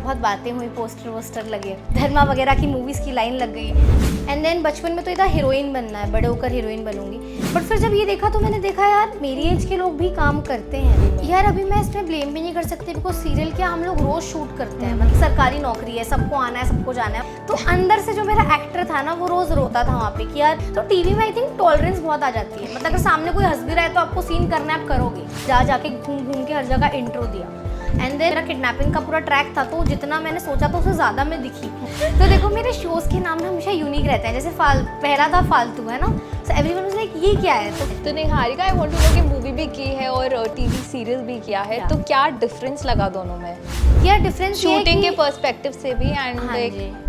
बहुत बातें हुई, पोस्टर वोस्टर लगे, धर्मा वगैरह की मूवीज़ की लाइन लग गई। एंड देन बचपन में तो इतना हीरोइन बनना है, बड़े होकर हीरोइन बनूंगी। बट फिर जब ये देखा तो मैंने देखा यार मेरी एज के लोग भी काम करते हैं यार। अभी मैं इसमें ब्लेम भी नहीं कर सकती बिकॉज सीरियल क्या हम लोग रोज शूट करते हैं, मतलब सरकारी नौकरी है, सबको आना है, सबको जाना है। तो अंदर से जो मेरा एक्टर था ना वो रोज रोता था वहाँ पे कि यार, तो टीवी में आई थिंक टॉलरेंस बहुत आ जाती है, मतलब अगर सामने कोई हंस भी रहा है तो आपको सीन करना है, आप करोगे। जाके घूम घूम के हर जगह इंट्रो दिया। एंड देन मेरा किडनैपिंग का पूरा ट्रैक था, तो जितना मैंने सोचा था उससे ज़्यादा मैं दिखी। तो देखो मेरे शोज़ के नाम ना हमेशा यूनिक रहते हैं, जैसे पहला था फालतू, है ना, सो एवरीवन वाज लाइक ये क्या है। तो Niharika, I want to know कि मूवी भी की है और टीवी सीरियल भी किया है, तो क्या डिफरेंस लगा दोनों में? यार डिफरेंस शूटिंग के पर्सपेक्टिव से भी एंड हाँ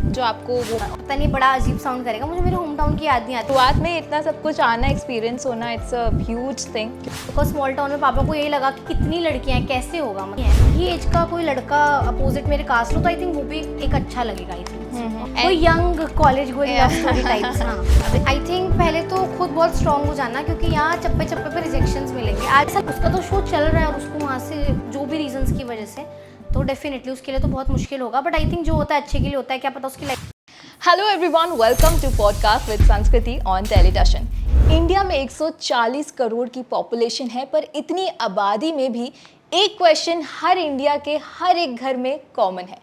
जो आपको वो पता नहीं बड़ा अजीब साउंड करेगा, मुझे मेरे होम टाउन की याद नहीं आती। शुरुआत में इतना सब कुछ आना, एक्सपीरियंस होना, it's a huge thing. Because small town में पापा को यही लगा कि कितनी लड़कियां हैं, कैसे होगा, मतलब ये एज का कोई लड़का अपोजिट मेरे कास्ट हो तो आई थिंक वो भी एक अच्छा लगेगा। आई थिंक कोई young college going love story types. हाँ आई थिंक पहले तो खुद बहुत स्ट्रांग हो जाना, क्योंकि यहाँ चप्पे चप्पे पे रिजेक्शंस मिलेंगे। आज सब उसका तो शो चल रहा है और उसको वहाँ से जो भी रीजंस की वजह से, तो डेफिनेटली उसके लिए तो बहुत मुश्किल होगा। बट आई थिंक जो होता है अच्छे के लिए होता है, क्या पता उसकी life. Hello everyone, welcome to podcast with Sanskriti on टेलीटशन। इंडिया में 140 करोड़ की पॉपुलेशन है, पर इतनी आबादी में भी एक क्वेश्चन हर इंडिया के हर एक घर में कॉमन है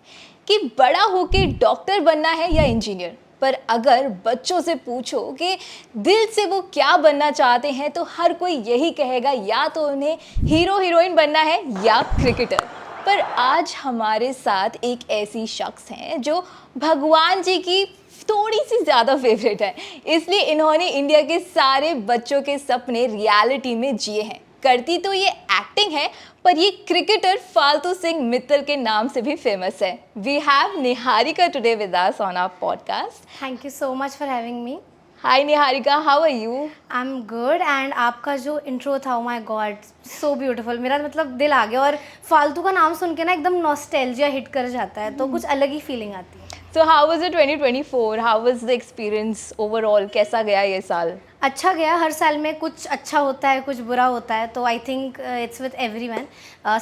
कि बड़ा होके डॉक्टर बनना है या इंजीनियर। पर अगर बच्चों से पूछो कि दिल से वो क्या बनना चाहते हैं, तो हर कोई यही कहेगा, या तो उन्हें हीरो हीरोइन बनना है या क्रिकेटर। पर आज हमारे साथ एक ऐसी शख्स हैं जो भगवान जी की थोड़ी सी ज़्यादा फेवरेट है, इसलिए इन्होंने इंडिया के सारे बच्चों के सपने रियलिटी में जिए हैं। करती तो ये एक्टिंग है, पर ये क्रिकेटर फालतू सिंह मित्तल के नाम से भी फेमस है। We have Niharika today with us on our podcast. Thank you so much for having me. Hi Niharika, how are you? I am good. And आपका जो इंट्रो था, oh my God, so beautiful, मेरा मतलब दिल आ गया। और फालतू का नाम सुन के ना एकदम नॉस्टैल्जिया हिट कर जाता है, तो कुछ अलग ही फीलिंग आती है। So how was it 2024? How was the experience overall? कैसा गया ये साल? अच्छा गया। हर साल में कुछ अच्छा होता है, कुछ बुरा होता है, तो I think it's with everyone,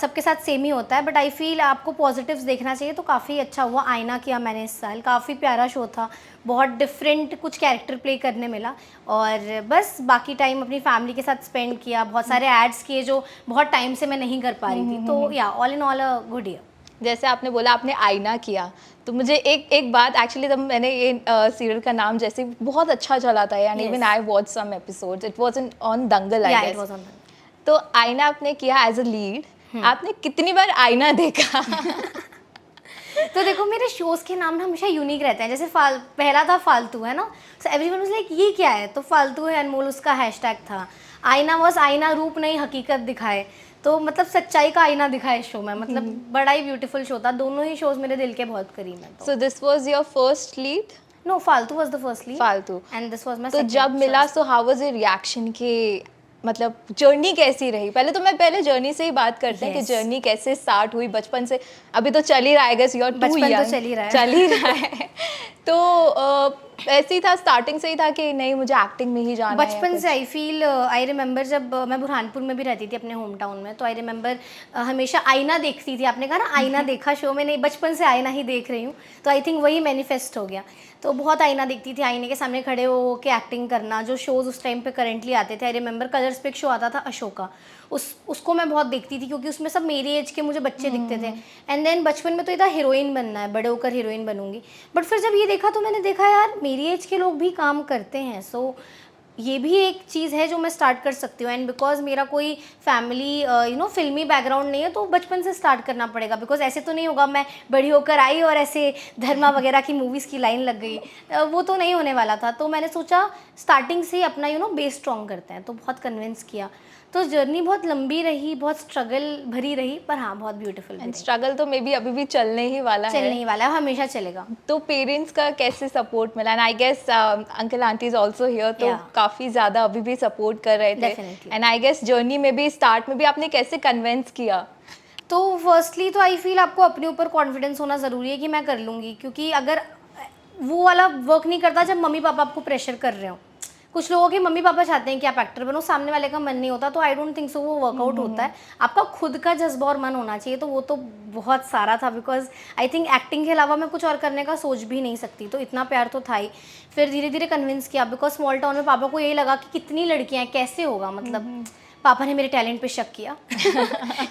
सबके साथ सेम ही होता है। बट आई फील आपको पॉजिटिव्स देखना चाहिए, तो काफ़ी अच्छा हुआ। आईना किया मैंने इस साल, काफ़ी प्यारा शो था, बहुत डिफरेंट कुछ कैरेक्टर प्ले करने मिला। और बस बाकी टाइम अपनी फैमिली के साथ स्पेंड किया, बहुत सारे एड्स किए जो बहुत टाइम से मैं नहीं कर पा रही थी। तो या all in all a good year. जैसे आपने बोला आपने आईना किया, तो मुझे एक बात, एक्चुअली तब मैंने ये सीरियल का नाम जैसे बहुत अच्छा चला था, and even I watch some episodes, it was on Dangal I guess. तो आईना आपने किया एज अ लीड, आपने कितनी बार आईना देखा? तो देखो मेरे शोज़ के नाम ना हमेशा यूनिक रहते हैं, जैसे पहला था फालतू, है ना, सो एवरीवन वाज लाइक ये क्या है, तो फालतू है अनमोल उसका हैशटैग था। आईना वाज आईना, रूप नहीं हकीकत दिखाए, तो मतलब सच्चाई का आईना दिखाए शो में, मतलब बड़ा ही ब्यूटीफुल शो था। दोनों ही शोज मेरे दिल के बहुत करीब हैं। So this was your first lead? No, Faltu was the first lead. Faltu. And this was my तो जब मिला, so how was your reaction के, मतलब जर्नी कैसी रही? पहले जर्नी से ही बात करते हैं कि जर्नी कैसे स्टार्ट हुई बचपन से। अभी तो चल ही रहा है, guess you are too young, तो चल ही रहा है। तो ऐसे ही था, स्टार्टिंग से ही था कि नहीं मुझे एक्टिंग में ही जाना है? बचपन से आई रिमेंबर जब मैं बुरहानपुर में भी रहती थी अपने होम टाउन में, तो आई रिमेंबर हमेशा आईना देखती थी। आपने कहा ना आईना देखा शो में, नहीं बचपन से आईना ही देख रही हूँ, तो आई थिंक वही मैनिफेस्ट हो गया। तो बहुत आईना देखती थी, आईने के सामने खड़े हो के एक्टिंग करना। जो शोज़ उस टाइम पे करंटली आते थे, आई रिमेंबर कलर्स पे एक शो आता था अशोका, उसको मैं बहुत देखती थी, क्योंकि उसमें सब मेरी एज के मुझे बच्चे दिखते थे। एंड देन बचपन में तो इतना हीरोइन बनना है, बड़े होकर हीरोइन बनूंगी। बट फिर जब ये देखा तो मैंने देखा यार मेरी एज के लोग भी काम करते हैं, सो ये भी एक चीज़ है जो मैं स्टार्ट कर सकती हूँ। एंड बिकॉज मेरा कोई फैमिली फिल्मी बैकग्राउंड नहीं है, तो बचपन से स्टार्ट करना पड़ेगा। बिकॉज ऐसे तो नहीं होगा मैं बड़ी होकर आई और ऐसे धर्मा वगैरह की मूवीज़ की लाइन लग गई, वो तो नहीं होने वाला था। तो मैंने सोचा स्टार्टिंग से ही अपना बेस स्ट्रॉन्ग करते हैं, तो बहुत कन्विंस किया। तो जर्नी बहुत लंबी रही, बहुत स्ट्रगल भरी रही, पर हाँ बहुत ब्यूटीफुल। एंड स्ट्रगल तो मे बी अभी भी चलने ही वाला है, हमेशा चलेगा। तो पेरेंट्स का कैसे सपोर्ट मिला? And I guess uncle aunty is also here, तो काफ़ी ज़्यादा अभी भी सपोर्ट कर रहे थे। एंड आई गेस जर्नी में भी, स्टार्ट में भी आपने कैसे कन्विंस किया? तो फर्स्टली तो आई फील आपको अपने ऊपर कॉन्फिडेंस होना ज़रूरी है कि मैं कर लूँगी, क्योंकि अगर वो वाला वर्क नहीं करता जब मम्मी पापा आपको प्रेशर कर रहे हो, कुछ लोगों के मम्मी पापा चाहते हैं कि आप एक्टर बनो, सामने वाले का मन नहीं होता, तो आई डोंट थिंक सो वो वर्कआउट होता है। आपका खुद का जज्बा और मन होना चाहिए, तो वो तो बहुत सारा था, बिकॉज आई थिंक एक्टिंग के अलावा मैं कुछ और करने का सोच भी नहीं सकती, तो इतना प्यार तो था ही। फिर धीरे धीरे कन्विंस किया, बिकॉज स्मॉल टाउन में पापा को यही लगा कि कितनी लड़कियां हैं, कैसे होगा, मतलब पापा ने मेरे टैलेंट पे शक किया।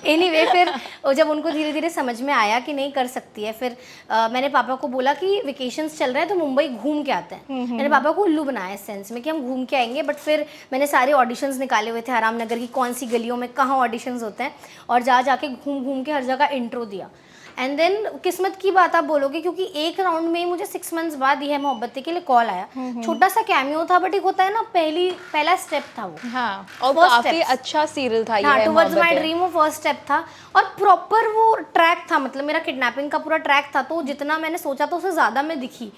एनीवे फिर जब उनको धीरे धीरे समझ में आया कि नहीं कर सकती है, फिर मैंने पापा को बोला कि वेकेशंस चल रहे हैं तो मुंबई घूम के आते हैं। मैंने पापा को उल्लू बनाया इस सेंस में कि हम घूम के आएंगे, बट फिर मैंने सारे ऑडिशंस निकाले हुए थे आराम नगर की कौन सी गलियों में कहाँ ऑडिशंस होते हैं, और जा जाके घूम घूम के हर जगह इंट्रो दिया। एंड देन किस्मत की बात आप बोलोगे, क्योंकि एक राउंड में ही मुझे 6 मंथ्स बाद ये है मोहब्बतें के लिए कॉल आया। छोटा सा कैमियो था, बट एक होता है ना, पहला स्टेप था वो। हाँ, और First काफी steps. अच्छा सीरियल था ये हाँ, है टुवर्ड्स माई मोहब्बतें। ड्रीम वो फर्स्ट स्टेप था, और प्रॉपर वो ट्रैक था, मतलब मेरा किडनैपिंग का पूरा ट्रैक था, तो जितना मैंने सोचा था उससे ज़्यादा मैं दिखी।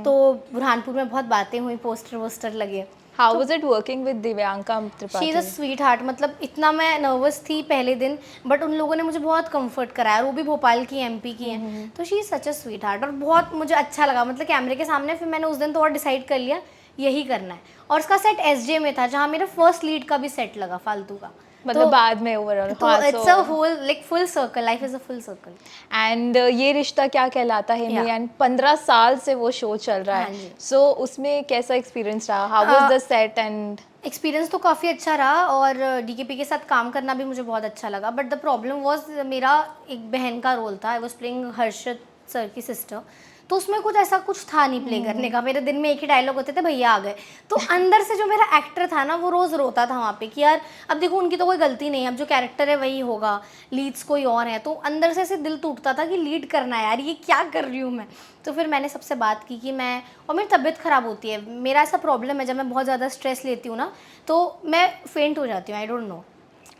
तो बुरहानपुर में बहुत बातें हुई, पोस्टर वोस्टर लगे। How was it working with Divyanka she Tripathi? Is a sweet heart, मतलब इतना मैं नर्वस थी पहले दिन, बट उन लोगों ने मुझे बहुत कंफर्ट कराया, और वो भी भोपाल की एमपी की हैं, तो she is such a sweet heart, और बहुत मुझे अच्छा लगा, मतलब कैमरे के सामने। फिर मैंने उस दिन तो और डिसाइड कर लिया यही करना है, और उसका सेट एसजे में था, जहाँ मेरा फर्स्ट लीड का भी सेट लगा फालतू का, मतलब बाद में ओवरऑल। तो it's a whole like full circle, life is a full circle. And ये रिश्ता क्या कहलाता है Yeah. एंड 15 साल से वो शो चल रहा हाँ है, जी। सो उसमें कैसा एक्सपीरियंस रहा? How was the set? And experience तो काफ़ी अच्छा रहा, और डीकेपी के साथ काम करना भी मुझे बहुत अच्छा लगा, बट द प्रॉब्लम वाज मेरा एक बहन का रोल था, I was playing Harshad sir की सिस्टर, तो उसमें कुछ ऐसा कुछ था नहीं प्ले करने का। मेरे दिन में एक ही डायलॉग होते थे, भैया आ गए। तो अंदर से जो मेरा एक्टर था ना, वो रोज़ रोता था वहाँ पे कि यार अब देखो उनकी तो कोई गलती नहीं है, अब जो कैरेक्टर है वही होगा, लीड्स कोई और है, तो अंदर से ऐसे दिल टूटता था कि लीड करना है यार, ये क्या कर रही हूँ मैं। तो फिर मैंने सबसे बात की कि मैं, और मेरी तबीयत ख़राब होती है, मेरा ऐसा प्रॉब्लम है, जब मैं बहुत ज़्यादा स्ट्रेस लेती हूँ ना तो मैं फेंट हो जाती हूँ, आई डोंट नो,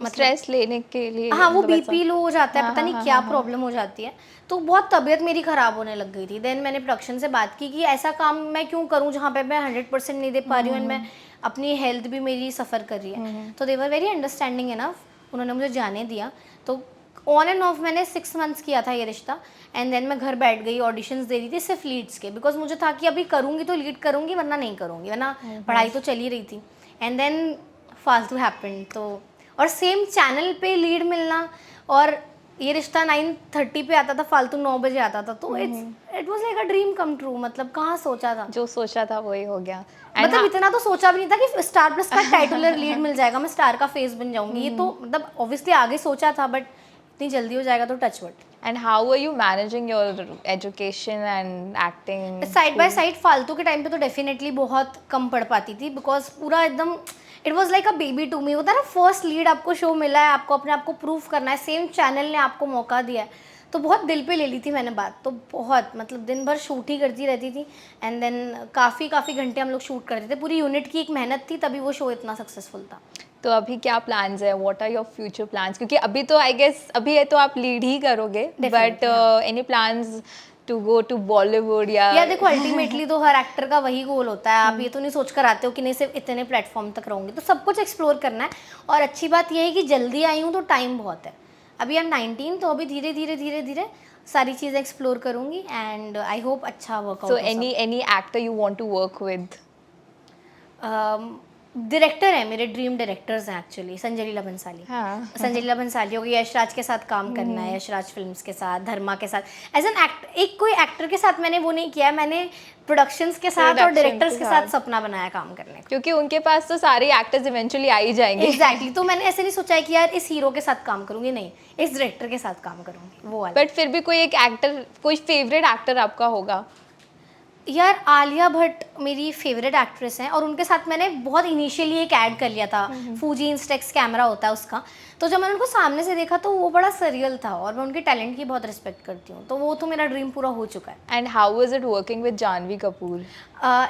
स्ट्रेस लेने के लिए हाँ, वो मतलब ऐसा- बीपी लो हो जाता है, हाँ, पता हाँ, नहीं हाँ, क्या हाँ, हाँ। प्रॉब्लम हो जाती है, तो बहुत तबीयत मेरी ख़राब होने लग गई थी। देन मैंने प्रोडक्शन से बात की कि ऐसा काम मैं क्यों करूं जहाँ पे मैं 100% नहीं दे पा रही हूँ, एंड मैं अपनी हेल्थ भी मेरी सफ़र कर रही है। तो दे वर वेरी अंडरस्टैंडिंग इनफ, उन्होंने मुझे जाने दिया। तो ऑन एंड ऑफ मैंने 6 मंथ्स किया था ये रिश्ता, एंड देन मैं घर बैठ गई, ऑडिशंस दे रही थी सिर्फ लीड्स के, बिकॉज मुझे था कि अभी करूँगी तो लीड करूँगी, वरना नहीं करूँगी, वरना पढ़ाई तो चल ही रही थी। एंड देन फालतू हैपन, तो और सेम चैनल पे लीड मिलना, और ये रिश्ता 9:30 पे आता था, फालतू 9 बजे आता था, तो it was like a dream come true, मतलब कहाँ सोचा था, जो सोचा था वही हो गया। And मतलब इतना तो सोचा भी नहीं था कि स्टार प्लस का टाइटुलर लीड मिल जाएगा, मैं स्टार का फेस बन जाऊंगी, ये तो मतलब ऑब्वियसली आगे सोचा था, बट इतनी जल्दी हो जाएगा तो touch wood. And how are you managing your education and acting? Side by side Faltu के टाइम पे तो डेफिनेटली बहुत कम पढ़ पाती थी, बिकॉज पूरा एकदम it was like a baby to me, होता है ना, फर्स्ट लीड आपको शो मिला है, आपको अपने आप को प्रूव करना है, सेम चैनल ने आपको मौका दिया है, तो बहुत दिल पे ले ली थी मैंने बात, तो बहुत मतलब दिन भर शूट ही करती रहती थी। एंड देन काफ़ी घंटे हम लोग शूट करते थे, पूरी यूनिट की एक मेहनत थी, तभी वो शो इतना सक्सेसफुल था। तो अभी क्या प्लान्स है? What are your future plans? क्योंकि अभी तो आई गेस अभी है तो आप लीड ही करोगे, but any plans to go to Bollywood या देखो अल्टीमेटली तो हर एक्टर का वही गोल होता है, आप ये तो नहीं सोच कर आते हो कि नहीं सिर्फ इतने प्लेटफॉर्म तक रहूँगी, तो सब कुछ एक्सप्लोर करना है। और अच्छी बात यह है कि जल्दी आई हूँ तो टाइम बहुत है, अभी आई एम 19, तो अभी धीरे धीरे सारी चीज़ें एक्सप्लोर करूँगी, एंड आई होप अच्छा work out. So any actor you want to work with? Director है, मेरे ड्रीम डायरेक्टर्स हैं एक्चुअली, संजय लीला भंसाली। हाँ। संजय लीला भंसाली हो गई, यशराज के साथ काम करना है, यशराज फिल्म्स के साथ, धर्मा के साथ, एज एन एक कोई एक्टर के साथ मैंने वो नहीं किया है, मैंने प्रोडक्शंस के साथ और Productions डायरेक्टर्स के के साथ सपना बनाया काम करने का। क्योंकि उनके पास तो सारे एक्टर्स इवेंचुअली आ ही जाएंगे। एग्जैक्टली तो मैंने ऐसे नहीं सोचा है कि यार इस हीरो के साथ काम करूंगी, नहीं, इस डायरेक्टर के साथ काम करूंगी, वो वाला। बट फिर भी कोई एक एक्टर, कोई फेवरेट एक्टर आपका होगा? यार आलिया भट्ट मेरी फेवरेट एक्ट्रेस हैं, और उनके साथ मैंने बहुत इनिशियली एक ऐड कर लिया था, फूजी इंस्टेक्स कैमरा होता है उसका, तो जब मैंने उनको सामने से देखा तो वो बड़ा सरियल था, और मैं उनके टैलेंट की बहुत रिस्पेक्ट करती हूँ, तो वो तो मेरा ड्रीम पूरा हो चुका है। And how was it working with Janhvi Kapoor?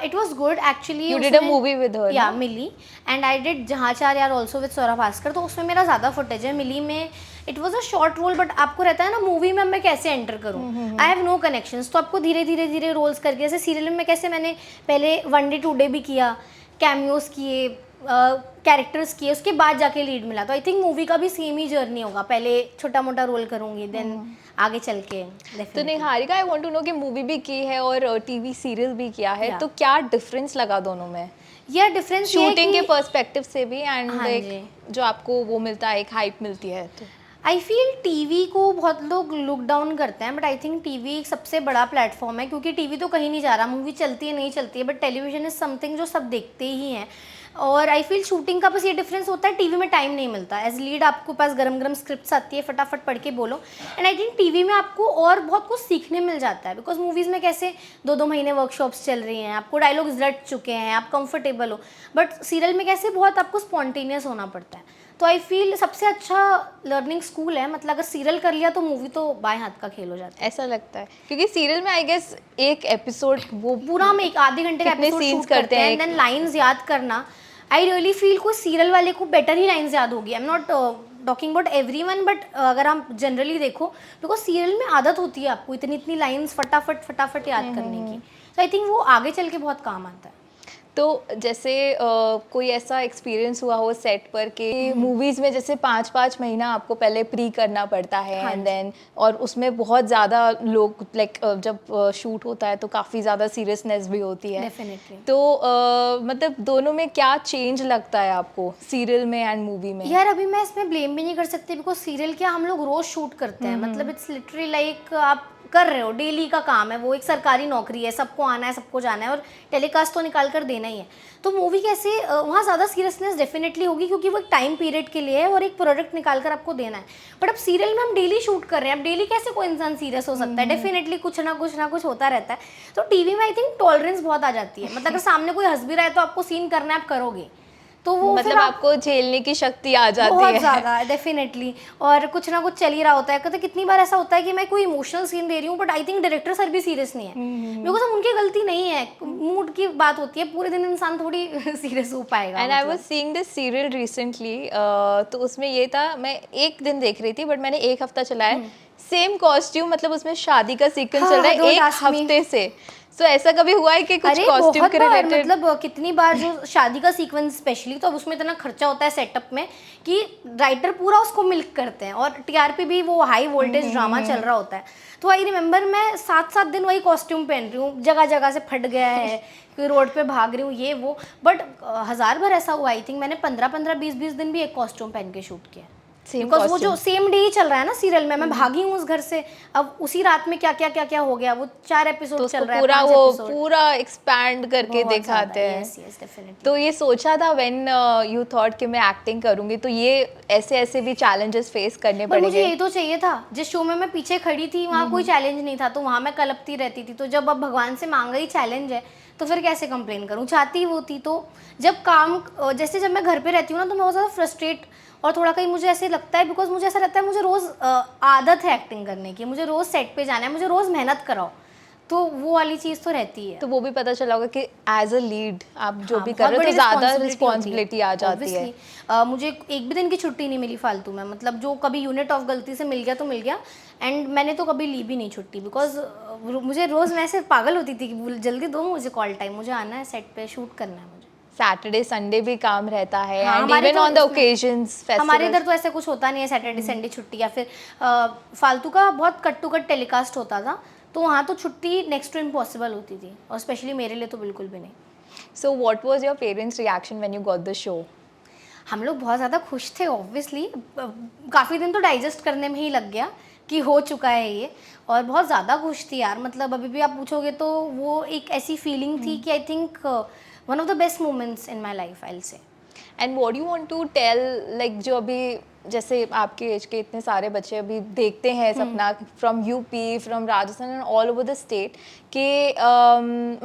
It was good actually. You did a movie with her, या no? Mili, and I did जहाँ चार यार ऑल्सो विद सौरभ भास्कर, तो उसमें मेरा ज़्यादा फुटेज है। मिली में it was a short role, but आपको रहता है ना मूवी में मैं कैसे एंटर करूँ, आई हैव नो कनेक्शंस, तो आपको धीरे धीरे रोल्स करके, जैसे सीरियल में कैसे मैंने पहले 1 डे 2 डे भी किया, कैमियोज किए, कैरेक्टर्स किए, उसके बाद जाके लीड मिला, तो आई थिंक मूवी का भी सेम ही जर्नी होगा, पहले छोटा मोटा रोल करूँगी, देन आगे चल के तो Niharika, I want to know कि मूवी भी की है और टीवी सीरियल भी किया है, तो क्या डिफरेंस लगा दोनों में? यह डिफरेंस ये है शूटिंग के कि पर्सपेक्टिव से भी एंड हाँ लाइक जी। जो आपको वो मिलता है, एक हाइप मिलती है तो आई फील टीवी को बहुत लोग लुक डाउन करते हैं, बट आई थिंक टीवी एक सबसे बड़ा प्लेटफॉर्म है, क्योंकि टीवी तो कहीं नहीं जा रहा, मूवी चलती है नहीं चलती है, बट टेलीविजन इज समथिंग जो सब देखते ही हैं। और आई फील शूटिंग का बस ये डिफरेंस होता है, टीवी में टाइम नहीं मिलता। एज लीड आपको पास गरम गरम स्क्रिप्ट्स आती है, फटाफट पढ़ के बोलो। एंड आई थिंक टीवी में आपको और बहुत कुछ सीखने मिल जाता है, बिकॉज मूवीज़ में कैसे 2-2 महीने वर्कशॉप्स चल रही हैं, आपको डायलॉग्स रट चुके हैं, आप कंफर्टेबल हो। बट सीरियल में कैसे बहुत आपको स्पॉन्टेनियस होना पड़ता है। तो आई फील सबसे अच्छा लर्निंग स्कूल है, मतलब अगर सीरियल कर लिया तो मूवी तो बाएं हाथ का खेल हो जाता है। ऐसा लगता है, क्योंकि सीरियल में आई गेस एक एपिसोड वो पूरा हम एक आधे घंटे का कितने एपिसोड scenes शूट करते हैं, एक- देन लाइंस याद करना। आई रियली फील कोई सीरियल वाले को बेटर ही लाइंस याद होगी। I am not talking about everyone, but अगर आप जनरली देखो, बिकॉज सीरियल में आदत होती है आपको इतनी इतनी लाइंस फटाफट फटाफट याद करने की। तो आई थिंक वो आगे चल के बहुत काम आता है। तो जैसे कोई ऐसा एक्सपीरियंस हुआ हो सेट पर कि मूवीज में जैसे 5-5 महीना आपको पहले प्री करना पड़ता है हाँ एंड देन, और उसमें बहुत ज़्यादा लोग लाइक जब शूट होता है तो काफ़ी ज़्यादा सीरियसनेस भी होती है। डेफिनेटली। तो मतलब दोनों में क्या चेंज लगता है आपको, सीरियल में एंड मूवी में? यार अभी मैं इसमें ब्लेम भी नहीं कर सकती, बिकॉज सीरियल क्या हम लोग रोज शूट करते हैं, मतलब इट्स लिटरली लाइक आप कर रहे हो, डेली का काम है वो, एक सरकारी नौकरी है, सबको आना है सबको जाना है और टेलीकास्ट तो निकाल कर देना ही है। तो मूवी कैसे वहाँ ज़्यादा सीरियसनेस डेफिनेटली होगी, क्योंकि वो एक टाइम पीरियड के लिए है और एक प्रोडक्ट निकाल कर आपको देना है। बट अब सीरियल में हम डेली शूट कर रहे हैं, अब डेली कैसे कोई इंसान सीरियस हो सकता है? डेफिनेटली कुछ ना कुछ होता रहता है। तो टीवी में आई थिंक टॉलरेंस बहुत आ जाती है, मतलब अगर सामने कोई हंस भी रहा है तो आपको सीन करना है, आप करोगे, तो वो मतलब फिर आप आपको झेलने की शक्ति आ जाती बहुत है। ज़्यादा डेफिनेटली। और कुछ ना कुछ चल ही रहा होता है, कहते कितनी बार ऐसा होता है कि मैं कोई इमोशनल सीन दे रही हूँ, but I think director sir भी सीरियस नहीं है, बिकॉज उनकी गलती नहीं है, मूड की बात होती है, पूरे दिन इंसान थोड़ी सीरियस हो पाएगा। And I was seeing this serial recently, तो उसमें ये था, मैं एक दिन देख रही थी बट मैंने एक हफ्ता चलाया, सेम कॉस्ट्यूम, मतलब उसमें शादी का सीक्वेंस हाँ, चल रहा है don't एक ask me। हफ्ते से। सो ऐसा कभी हुआ है कि कुछ अरे कॉस्ट्यूम बहुत के बार, रिलेटेड? मतलब कितनी बार जो शादी का सीक्वेंस स्पेशली, तो अब उसमें इतना खर्चा होता है सेटअप में कि राइटर पूरा उसको मिल्क करते हैं, और टीआरपी भी वो हाई वोल्टेज ड्रामा चल रहा होता है। तो आई रिमेंबर मैं 7-7 दिन वही कॉस्ट्यूम पहन रही हूँ, जगह जगह से फट गया है, कोई रोड पे भाग रही हूँ, ये वो। बट 1000 बार ऐसा हुआ, आई थिंक मैंने 15-15, 20-20 दिन भी एक कॉस्ट्यूम पहन के शूट किया, Same बिकॉज वो जो costume। सेम डे ही चल रहा है ना सीरियल में, मैं भागी हूँ उस घर से, अब उसी रात में क्या क्या क्या क्या हो गया, वो 4 एपिसोड तो चल उसको रहा है, पूरा 5 वो एपिसोड, पूरा एक्सपैंड करके दिखाते हैं। Yes yes definitely. तो ये सोचा था व्हेन यू थॉट कि मैं एक्टिंग करूंगी, तो ये ऐसे ऐसे भी चैलेंजेस फेस करने पर मुझे पड़ेंगे? यही तो चाहिए था, जिस शो में मैं पीछे खड़ी थी वहाँ कोई चैलेंज नहीं था, तो वहाँ मैं कलपती रहती थी। तो जब अब भगवान से मांगा ही चैलेंज है, तो फिर कैसे कंप्लेन करूँ, चाहती वो थी। तो जब काम जैसे जब मैं घर पे रहती हूँ ना, तो मैं बहुत ज़्यादा फ्रस्ट्रेट और थोड़ा कहीं मुझे ऐसे लगता है, बिकॉज मुझे ऐसा लगता है मुझे रोज़ आदत है एक्टिंग करने की, मुझे रोज़ सेट पे जाना है, मुझे रोज़ मेहनत कराओ, तो वो वाली चीज़ तो रहती है। तो वो भी पता चला होगा कि एज अ लीड आप जो हाँ, भी बहुत कर रहे हो बड़ी तो ज़्यादा responsibility रिस्पॉन्सिबिलिटी आ होती है, जाती है। obviously। मुझे एक भी दिन की छुट्टी नहीं मिली फालतू में, मतलब जो कभी यूनिट ऑफ गलती से मिल गया तो मिल गया, एंड मैंने तो कभी ली भी नहीं छुट्टी, बिकॉज मुझे रोज़ मैं ऐसे पागल होती थी कि जल्दी दो मुझे कॉल टाइम, मुझे आना है सेट पे, शूट करना है मुझे। सैटरडे संडे भी काम रहता है हाँ, एंड हमारे इवन तो ऑन द इसमें- ओकेजन्स, हमारे इधर तो ऐसा कुछ होता नहीं है, सैटरडे संडे छुट्टी, या फिर फालतू का बहुत कट टू कट टेलीकास्ट होता था, तो वहाँ तो छुट्टी नेक्स्ट टू इम्पॉसिबल होती थी, और स्पेशली मेरे लिए तो बिल्कुल भी नहीं। So what was your parents reaction when you got the show? हम लोग बहुत ज़्यादा खुश थे ऑब्वियसली, काफ़ी दिन तो डाइजेस्ट करने में ही लग गया कि हो चुका है ये, और बहुत ज़्यादा खुश थी यार, मतलब अभी भी आप पूछोगे तो वो एक ऐसी फीलिंग थी कि I think one of the best moments in my life, I will say. And what you want to tell, like जो अभी जैसे आपके एज के इतने सारे बच्चे अभी देखते हैं सपना, from UP, from Rajasthan and all over the state, कि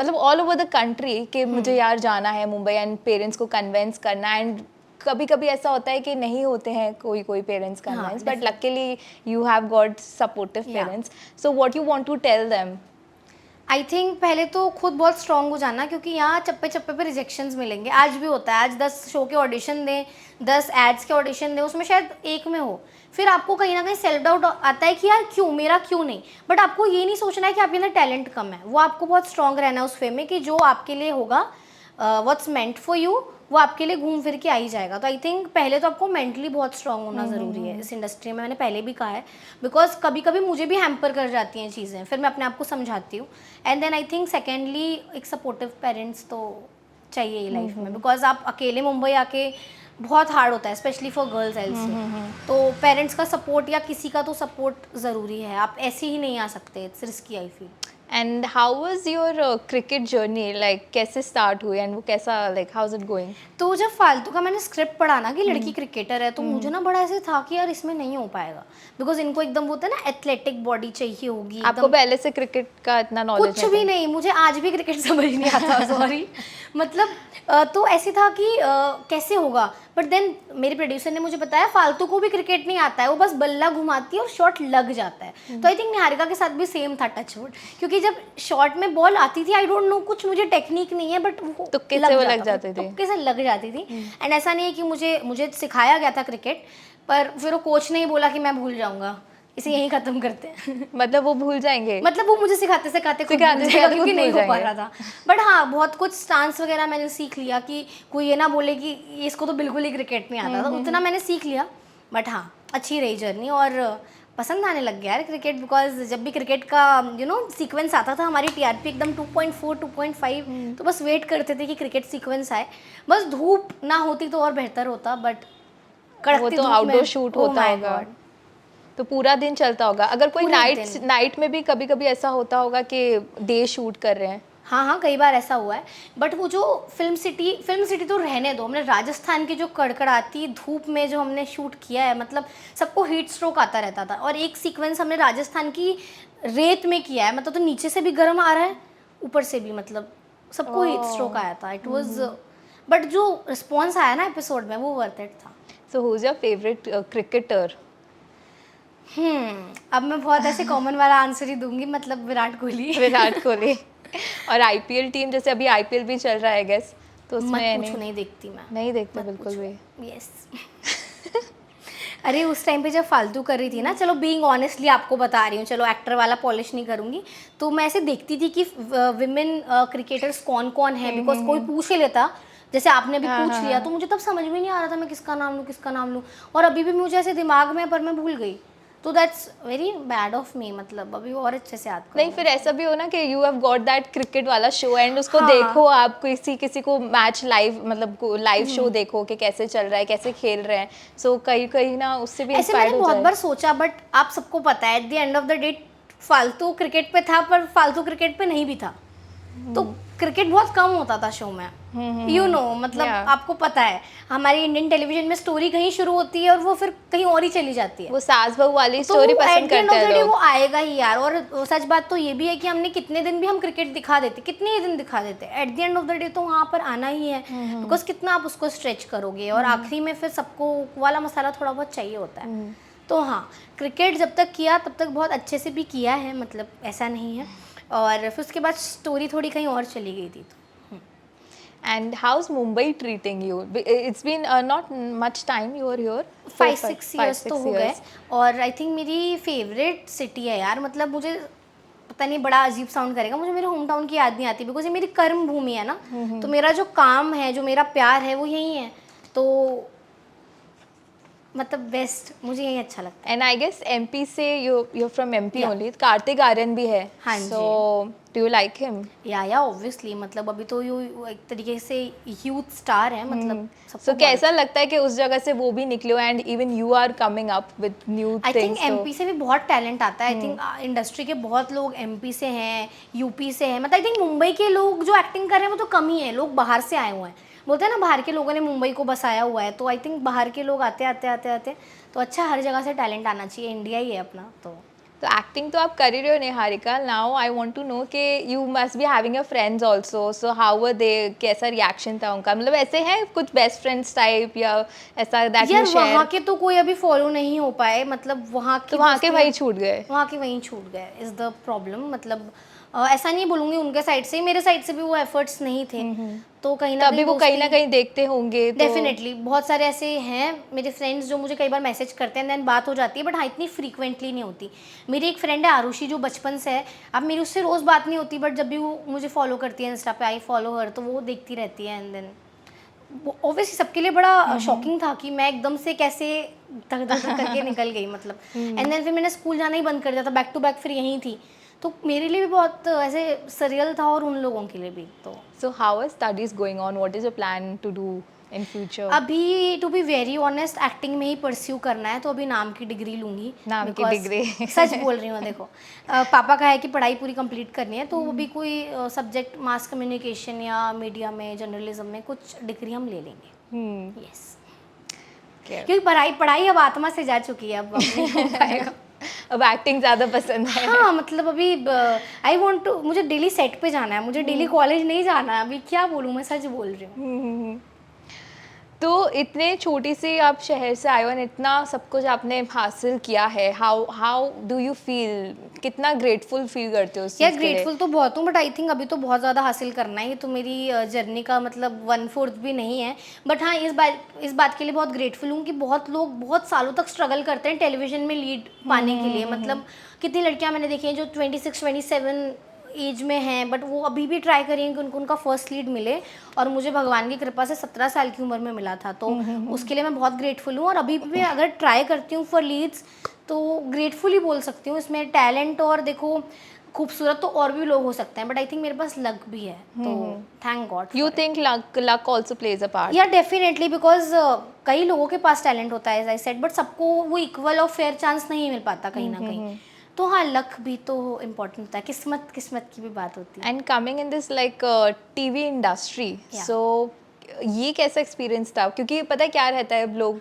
मतलब ऑल ओवर द कंट्री, कि मुझे यार जाना है मुंबई, एंड पेरेंट्स को कन्वेंस करना, एंड कभी कभी ऐसा होता है कि नहीं होते हैं कोई कोई parents convince, but luckily you have got supportive parents, so what you want to tell them? I think पहले तो खुद बहुत स्ट्रॉन्ग हो जाना, क्योंकि यहाँ चप्पे चप्पे पे रिजेक्शंस मिलेंगे, आज भी होता है, आज 10 शो के ऑडिशन दें, 10 एड्स के ऑडिशन दें, उसमें शायद एक में हो, फिर आपको कहीं ना कहीं सेल्फ डाउट आता है कि यार क्यों, मेरा क्यों नहीं। बट आपको ये नहीं सोचना है कि आपके अंदर टैलेंट कम है, वो आपको बहुत स्ट्रॉन्ग रहना है उस वे में कि जो आपके लिए होगा, व्हाट्स मेंट फॉर यू, वो आपके लिए घूम फिर के आ ही जाएगा। तो आई थिंक पहले तो आपको मेंटली बहुत स्ट्रांग होना ज़रूरी है इस इंडस्ट्री में, मैंने पहले भी कहा है, बिकॉज कभी कभी मुझे भी हैम्पर कर जाती हैं चीज़ें, फिर मैं अपने आप को समझाती हूँ। And then I think secondly एक सपोर्टिव पेरेंट्स तो चाहिए ही लाइफ में, बिकॉज आप अकेले मुंबई आके बहुत हार्ड होता है, स्पेशली फॉर गर्ल्स एल्सो। तो पेरेंट्स का सपोर्ट या किसी का तो सपोर्ट ज़रूरी है, आप ऐसे ही नहीं आ सकते, it's risky I feel. And how was your cricket journey, like कैसे स्टार्ट हुई एंड वो कैसा, like how is it going? तो जब फालतू का मैंने स्क्रिप्ट पढ़ा ना कि लड़की क्रिकेटर है, तो मुझे ना बड़ा ऐसे था कि यार इसमें नहीं हो पाएगा, बिकॉज इनको एकदम होता है ना एथलेटिक बॉडी चाहिए होगी। आपको पहले से क्रिकेट का इतना नॉलेज कुछ भी नहीं, मुझे आज भी क्रिकेट समझ नहीं आता, सॉरी। मतलब तो ऐसे था कि कैसे होगा, बट देन मेरे प्रोड्यूसर ने मुझे बताया फालतू को भी क्रिकेट नहीं आता है, वो बस बल्ला घुमाती है और शॉट लग जाता है। तो आई थिंक निहारिका के साथ भी सेम था, टचवुड, क्योंकि जब शॉट में बॉल आती थी, आई डोंट नो, कुछ मुझे टेक्निक नहीं है, बट वो तुक्के से वो लग जाती थी। तुक्के से लग जाती थी। एंड ऐसा नहीं है कि मुझे सिखाया गया था क्रिकेट, पर फिर वो कोच ने ही बोला कि मैं भूल जाऊंगा, इसे यहीं खत्म करते हैं। मतलब वो भूल जाएंगे? मतलब वो मुझे सिखाते सिखाते खुद भूल जाएगा, क्योंकि नहीं हो पा रहा था। बट हाँ, बहुत कुछ स्टांस वगैरह मैंने सीख लिया कि कोई ये ना बोले कि इसको तो बिल्कुल ही क्रिकेट नहीं आता था, उतना मैंने सीख लिया। बट हाँ, अच्छी रही जर्नी और पसंद आने लग गया यार क्रिकेट, बिकॉज जब भी क्रिकेट का सीक्वेंस आता था, हमारी टीआरपी एकदम 2.4 2.5, तो बस वेट करते थे कि क्रिकेट सीक्वेंस आए। बस धूप ना होती तो और बेहतर होता, बट वो तो आउटडोर शूट होता होगा, तो पूरा दिन चलता होगा। अगर कोई नाइट में भी कभी कभी ऐसा होता होगा कि डे शूट कर रहे हैं? हाँ, कई बार ऐसा हुआ है। बट वो जो फिल्म सिटी तो रहने दो, हमने राजस्थान की जो कड़कड़ाती धूप में जो हमने शूट किया है, मतलब सबको हीट स्ट्रोक आता रहता था। और एक सीक्वेंस हमने राजस्थान की रेत में किया है, मतलब तो नीचे से भी गर्म आ रहा है, ऊपर से भी, मतलब सबको हीट स्ट्रोक आया था। इट वाज, बट जो रिस्पॉन्स आया ना एपिसोड में, वो वर्थ इट था। So who is your favourite cricketer? अब मैं बहुत ऐसे कॉमन वाला आंसर ही दूंगी, मतलब विराट कोहली। विराट कोहली। और आईपीएल टीम, जैसे अभी आईपीएल भी चल रहा है गेस, तो उसमें नहीं देखती मैं, नहीं देखते बिल्कुल भी। यस। अरे उस टाइम पे जब फालतू कर रही थी ना, चलो बीइंग ऑनेस्टली आपको बता रही हूँ, चलो एक्टर वाला पॉलिश नहीं करूँगी, तो मैं ऐसे देखती थी कि विमेन क्रिकेटर्स कौन कौन है, बिकॉज कोई पूछ ही लेता, जैसे आपने भी पूछ लिया, तो मुझे तब समझ में नहीं आ रहा था मैं किसका नाम लूँ, और अभी भी मुझे ऐसे दिमाग में, पर मैं भूल गई। तो that's very bad of me, मतलब अभी और अच्छे से याद करो। नहीं, फिर ऐसा भी हो ना कि you have got that cricket वाला शो एंड उसको देखो, आप किसी को मैच लाइव, मतलब लाइव शो देखो कि कैसे चल रहा है, कैसे खेल रहे हैं, सो कहीं ना उससे भी ऐसे मैंने बहुत बार सोचा, बट आप सबको पता है at the end of the day फालतू क्रिकेट पे था, पर फालतू क्रिकेट पे नहीं भी था। तो क्रिकेट बहुत कम होता था शो में, मतलब आपको पता है हमारी इंडियन टेलीविजन में स्टोरी कहीं शुरू होती है और वो फिर कहीं और ही चली जाती है। वो सास बहू वाली स्टोरी पसंद करते हैं लोग। वो आएगा ही यार। और सच बात तो ये भी है कि हमने कितने दिन भी हम क्रिकेट दिखा देते, कितने ही दिन दिखा देते, at the end of the day तो वहाँ पर आना ही है, बिकॉज कितना आप उसको स्ट्रेच करोगे, और आखिरी में फिर सबको वाला मसाला थोड़ा बहुत चाहिए होता है। तो हाँ, क्रिकेट जब तक किया तब तक बहुत अच्छे से भी किया है, मतलब ऐसा नहीं है, और फिर उसके बाद स्टोरी थोड़ी कहीं और चली गई थी। And how's Mumbai treating you? It's been not much time you are here. 5-6 years तो हो गए, और आई थिंक मेरी फेवरेट सिटी है यार। मतलब मुझे पता नहीं, बड़ा अजीब साउंड करेगा, मुझे मेरे होम टाउन की याद नहीं आती, बिकॉज ये मेरी कर्म भूमि है ना, तो मेरा जो काम है, जो मेरा प्यार है, वो यही है। तो मतलब बेस्ट, मुझे यही अच्छा लगता है। एंड आई गेस एमपी से you're from MP only. Kartik Aaryan भी है। हाँ जी। So do you like him? या ऑब्वियसली, मतलब अभी तो ये एक तरीके से यूथ स्टार है, मतलब सबको। So कैसा लगता है कि उस जगह से वो भी निकले and even you are coming up with new things? I think MP से भी बहुत टैलेंट आता है। आई थिंक इंडस्ट्री के बहुत लोग एमपी से हैं, यूपी से हैं। मतलब आई थिंक मुंबई के लोग जो एक्टिंग कर रहे हैं वो तो कम ही है, लोग बाहर से आए हुए हैं। बोलते हैं ना, बाहर के लोगों ने मुंबई को बसाया हुआ है, तो आई थिंक बाहर के लोग आते तो अच्छा, हर जगह से टैलेंट आना चाहिए, इंडिया ही है अपना। तो एक्टिंग तो आप कर ही रहे हो Niharika. Now I want to know कि you must be having a friends also, so how were they, कैसा रिएक्शन था उनका? मतलब ऐसे हैं कुछ बेस्ट फ्रेंड्स टाइप या ऐसा दैट यू शेयर? वहाँ के तो कोई अभी फॉलो नहीं हो पाए, मतलब वहाँ के वहीं छूट गए, इज द प्रॉब्लम। मतलब ऐसा नहीं बोलूँगी उनके साइड से, मेरे साइड से भी वो एफर्ट्स नहीं थे, तो कहीं ना कहीं देखते होंगे। डेफिनेटली बहुत सारे ऐसे हैं मेरे फ्रेंड्स जो मुझे कई बार मैसेज करते हैं, देन बात हो जाती है, बट हाँ इतनी फ्रीक्वेंटली नहीं होती। मेरी एक फ्रेंड है आरुषि, जो बचपन से है, अब मेरी उससे रोज़ बात नहीं होती, बट जब भी वो मुझे फॉलो करती है इंस्टा पे, आई फॉलो हर, तो वो देखती रहती है। एंड देन ऑब्वियसली सबके लिए बड़ा शॉकिंग था कि मैं एकदम से कैसे धक धक करके निकल गई, मतलब। एंड देन फिर मैंने स्कूल जाना ही बंद कर दिया था, बैक टू बैक फिर यहीं थी, तो मेरे लिए भी बहुत ऐसे सरियल था और उन लोगों के लिए भी। तो So how are studies going on? What is your plan to do in future? अभी to be very honest acting में ही परस्यू करना है, तो अभी नाम की डिग्री लूंगी। नाम की because डिग्री। सच बोल रही हूँ देखो, पापा का है कि पढ़ाई पूरी कंप्लीट करनी है, तो अभी कोई सब्जेक्ट मास कम्युनिकेशन या मीडिया में जर्नलिज्म में कुछ डिग्री हम ले लेंगे। यस, क्योंकि पढ़ाई अब आत्मा से जा चुकी है, अब नहीं हो पाएगा। अब एक्टिंग ज़्यादा पसंद है। हाँ मतलब अभी आई वांट टू, मुझे डेली सेट पे जाना है, मुझे डेली कॉलेज नहीं जाना है। अभी क्या बोलूँ, मैं सच बोल रही हूँ। तो इतने छोटी सी आप शहर से आए हो और इतना सब कुछ आपने हासिल किया है, हाउ डू यू फील? कितना ग्रेटफुल फील करते हो उस यार चीज़ के लिए? ग्रेटफुल तो बहुत हूँ, बट आई थिंक अभी तो बहुत ज़्यादा हासिल करना है। ये तो मेरी जर्नी का मतलब 1/4 भी नहीं है। बट हाँ, इस बात के लिए बहुत ग्रेटफुल हूँ कि बहुत लोग बहुत सालों तक स्ट्रगल करते हैं टेलीविज़न में लीड पाने के लिए। मतलब कितनी लड़कियाँ मैंने देखी हैं जो 26-27 एज में हैं, बट वो अभी भी ट्राई करेंगे कि उनको उनका फर्स्ट लीड मिले, और मुझे भगवान की कृपा से 17 साल की उम्र में मिला था। तो उसके लिए मैं बहुत ग्रेटफुल हूँ, और अभी भी अगर ट्राई करती हूँ फॉर लीड्स तो ग्रेटफुल ही बोल सकती हूँ। इसमें टैलेंट और देखो खूबसूरत तो और भी लोग हो सकते हैं, बट आई थिंक मेरे पास लक भी है, तो thank God. You think luck also plays a part? या डेफिनेटली, बिकॉज कई लोगों के पास टैलेंट होता है एज आई सेड, बट सबको वो इक्वल और फेयर चांस नहीं मिल पाता कहीं ना कहीं। तो हाँ, लक भी तो इम्पोर्टेंट होता है, किस्मत की भी बात होती है। And coming in this like TV industry, Yeah. सो ये कैसा एक्सपीरियंस था? क्योंकि पता है क्या रहता है, लोग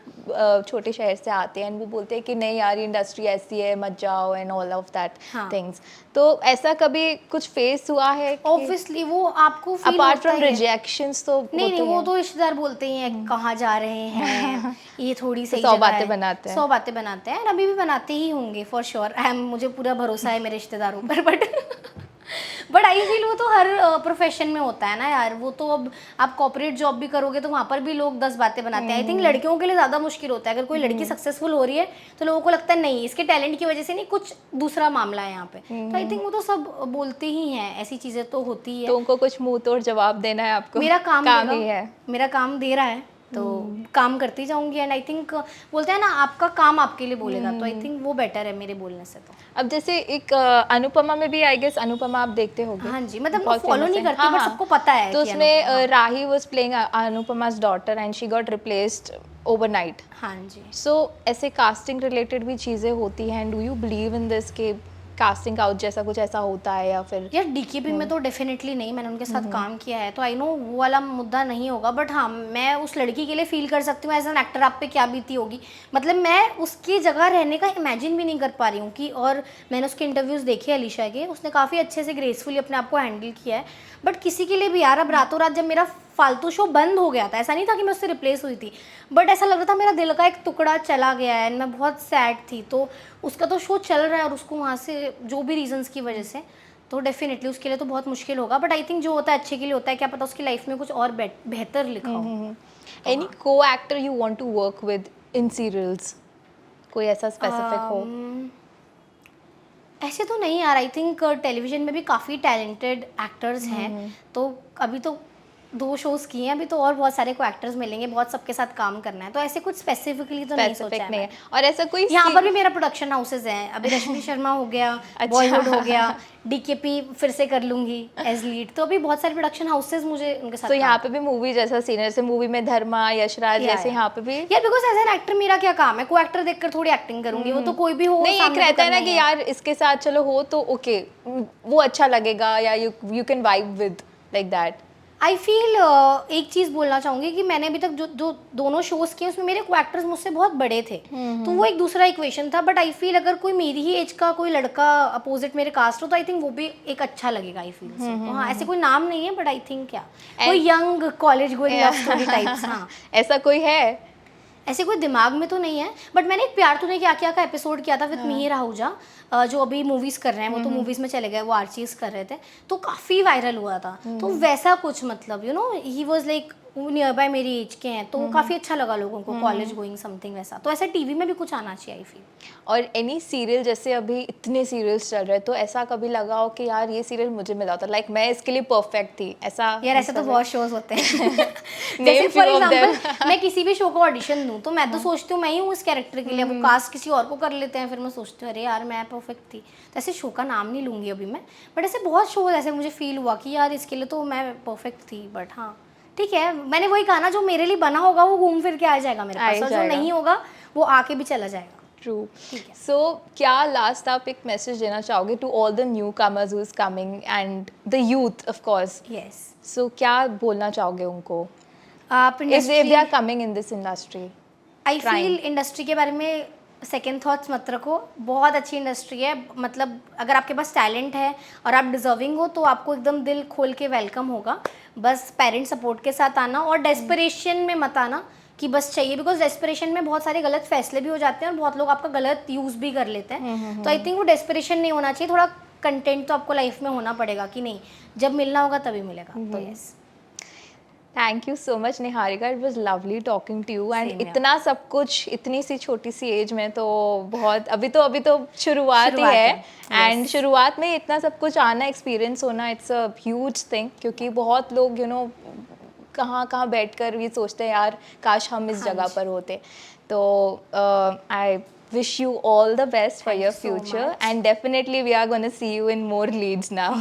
छोटे शहर से आते हैं and वो बोलते हैं कि नहीं यार, ये इंडस्ट्री ऐसी है, मत जाओ एंड ऑल ऑफ दैट हाँ। थिंग्स। तो ऐसा कभी कुछ फेस हुआ है? ऑब्वियसली वो आपको फील अपार्ट होता फ्रॉम ही है। रिजेक्शंस तो नहीं होते वो हैं। तो रिश्तेदार बोलते ही हैं कहाँ जा रहे हैं, ये थोड़ी सही 100 जगह बातें है। बनाते हैं। 100 बातें बनाते हैं, और अभी भी बनाते ही होंगे फॉर श्योर। मुझे पूरा भरोसा है मेरे रिश्तेदारों पर। बट आई फील वो तो हर प्रोफेशन में होता है ना यार। वो तो अब आप कॉर्पोरेट जॉब भी करोगे तो वहाँ पर भी लोग 10 बातें बनाते हैं। आई थिंक लड़कियों के लिए ज़्यादा मुश्किल होता है। अगर कोई लड़की सक्सेसफुल हो रही है तो लोगों को लगता है नहीं, इसके टैलेंट की वजह से नहीं, कुछ दूसरा मामला है यहाँ पे। तो आई थिंक वो तो सब बोलते ही हैं, ऐसी चीज़ें तो होती ही है। तो उनको कुछ मुंह तोड़ जवाब देना है आपको? मेरा काम ही है। मेरा काम दे रहा है, तो काम करती जाऊंगी। एंड आई थिंक बोलते हैं ना, आपका काम आपके लिए बोलेगा, तो आई थिंक वो बेटर है मेरे बोलने से। तो अब जैसे एक अनुपमा में भी, आई गेस अनुपमा आप देखते होगे। हाँ जी, मतलब बहुत फॉलो famous नहीं है। करती, हाँ, बट हाँ। सबको पता है तो कि उसमें Rahi was playing Anupama's daughter and she got replaced overnight. हाँ जी। सो ऐसे कास्टिंग रिलेटेड भी चीज़ें होती हैं। Do you believe in this कि कास्टिंग आउट जैसा कुछ ऐसा होता है, या फिर? यार डीकेपी में तो डेफिनेटली नहीं, मैंने उनके साथ काम किया है, तो आई नो वो वाला मुद्दा नहीं होगा। बट हाँ, मैं उस लड़की के लिए फील कर सकती हूँ एज एन एक्टर आप पे क्या बीती होगी। मतलब मैं उसकी जगह रहने का इमेजिन भी नहीं कर पा रही हूँ कि, और मैंने उसके इंटरव्यूज़ देखे अलीशा के, उसने काफ़ी अच्छे से ग्रेसफुली अपने आप को हैंडल किया है। बट किसी के लिए भी यार, अब रातों रात जब मेरा फालतू शो बंद हो गया था, ऐसा नहीं था कि मैं उससे रिप्लेस हुई थी, बट ऐसा लग रहा था मेरा दिल का एक टुकड़ा चला गया है, मैं बहुत सैड थी। तो उसका तो शो चल रहा है और उसको वहाँ से जो भी रीजंस की वजह से, तो डेफिनेटली उसके लिए तो बहुत मुश्किल होगा। बट आई थिंक जो होता है अच्छे के लिए होता है, क्या पता उसकी लाइफ में कुछ और बेहतर लिखा हो। Any co-actor you want to work with in serials? कोई ऐसा स्पेसिफिक हो? ऐसे तो नहीं यार, आई थिंक टेलीविजन में भी काफ़ी टैलेंटेड एक्टर्स हैं। तो अभी तो 2 शोज़ किए हैं, अभी तो और बहुत सारे को एक्टर्स मिलेंगे, बहुत सबके साथ काम करना है। तो ऐसे कुछ स्पेसिफिकली तो नहीं सोचा है नहीं है। मैंने। और ऐसा कोई यहाँ पर भी मेरा प्रोडक्शन हाउसेज हैं, अभी रश्मि शर्मा हो गया, बॉलीवुड हो गया, डीकेपी फिर से कर लूंगी एज लीड। तो अभी बहुत सारे प्रोडक्शन हाउसेज मुझे उनके साथ। तो यहाँ पे भी मूवी जैसा सीन है, जैसे मूवी में धर्मा, यशराज जैसे यहाँ पे भी। यार बिकॉज एज एन एक्टर मेरा क्या काम है, को एक्टर देखकर थोड़ी एक्टिंग करूंगी, वो तो कोई भी हो। नहीं, एक रहता है ना कि यार इसके साथ चलो हो तो ओके, वो अच्छा लगेगा, या you can vibe with like that. I feel एक चीज़ बोलना चाहूँगी कि मैंने अभी तक जो दोनों शोज़ किए उसमें मेरे को एक्टर्स मुझसे बहुत बड़े थे, तो वो एक दूसरा इक्वेशन था। बट आई फील अगर कोई मेरी ही एज का कोई लड़का अपोजिट मेरे कास्ट हो तो आई थिंक वो भी एक अच्छा लगेगा। आई फील तो हाँ, ऐसे कोई नाम नहीं है, बट आई थिंक क्या कोई young college going love story types. हाँ, ऐसा कोई है? ऐसे कोई दिमाग में तो नहीं है, बट मैंने एक प्यार तूने क्या किया का एपिसोड किया था विद मिहिर आहूजा, जो अभी मूवीज़ कर रहे हैं, वो तो मूवीज़ में चले गए, वो आर्चीज़ कर रहे थे, तो काफ़ी वायरल हुआ था। तो वैसा कुछ मतलब ही वॉज लाइक वो नियर बाय मेरी एज के हैं, तो वो काफ़ी अच्छा लगा लोगों को, कॉलेज गोइंग समथिंग वैसा। तो ऐसा टीवी में भी कुछ आना चाहिए आई फील। और एनी सीरियल, जैसे अभी इतने सीरियल्स चल रहे हैं, तो ऐसा कभी लगा हो कि यार ये सीरियल मुझे मिला होता, लाइक मैं इसके लिए परफेक्ट थी, ऐसा? यार ऐसे तो बहुत शोज होते हैं। Name जैसे for few of them. Example मैं किसी भी शो को ऑडिशन दूं तो मैं तो सोचती हूँ मैं ही हूँ उस कैरेक्टर के लिए, वो कास्ट किसी और को कर लेते हैं, फिर मैं सोचती हूँ अरे यार मैं परफेक्ट थी। तो ऐसे शो का नाम नहीं लूंगी अभी मैं, बट ऐसे बहुत शो ऐसे मुझे फील हुआ कि यार इसके लिए तो मैं परफेक्ट थी। बट हाँ ठीक है, मैंने वही कहा ना, जो मेरे लिए बना होगा वो घूम फिर के आ जाएगा मेरे पास, और जो नहीं होगा वो आके भी चला जाएगा। ट्रू। ठीक है। सो क्या लास्ट आप एक मैसेज देना चाहोगे to all the newcomers who is coming and the youth of course? Yes, so क्या बोलना चाहोगे उनको आप if they are coming in this industry? I feel industry के बारे में सेकेंड थॉट्स मत रखो, बहुत अच्छी इंडस्ट्री है। मतलब अगर आपके पास टैलेंट है और आप डिजर्विंग हो तो आपको एकदम दिल खोल के वेलकम होगा। बस पेरेंट सपोर्ट के साथ आना, और डेस्परेशन में मत आना कि बस चाहिए, बिकॉज डेस्परेशन में बहुत सारे गलत फैसले भी हो जाते हैं और बहुत लोग आपका गलत यूज़ भी कर लेते हैं। तो आई थिंक वो डेस्परेशन नहीं होना चाहिए, थोड़ा कंटेंट तो आपको लाइफ में होना पड़ेगा कि नहीं, जब मिलना होगा तभी मिलेगा। तो yes, thank you so much Niharika, it was lovely talking to you. And Same here. इतना सब कुछ इतनी सी छोटी सी एज में तो बहुत, अभी तो शुरुआत ही है। एंड शुरुआत में इतना सब कुछ आना, एक्सपीरियंस होना, इट्स अ ह्यूज थिंग। क्योंकि बहुत लोग कहाँ बैठकर ये सोचते हैं यार काश हम इस जगह पर होते। तो आई wish you all the best for your so future much. and definitely we are going to see you in more leads now.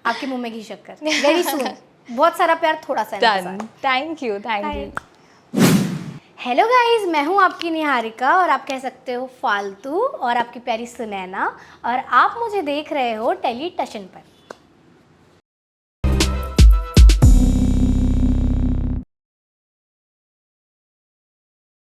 आपके मुंह में घी शक्कर वेरी सून। बहुत सारा प्यार, थोड़ा सा Done. Thank you. Hello guys, मैं हूँ आपकी निहारिका, और आप कह सकते हो फालतू, और आपकी प्यारी सुनैना, और आप मुझे देख रहे हो टेली टशन पर।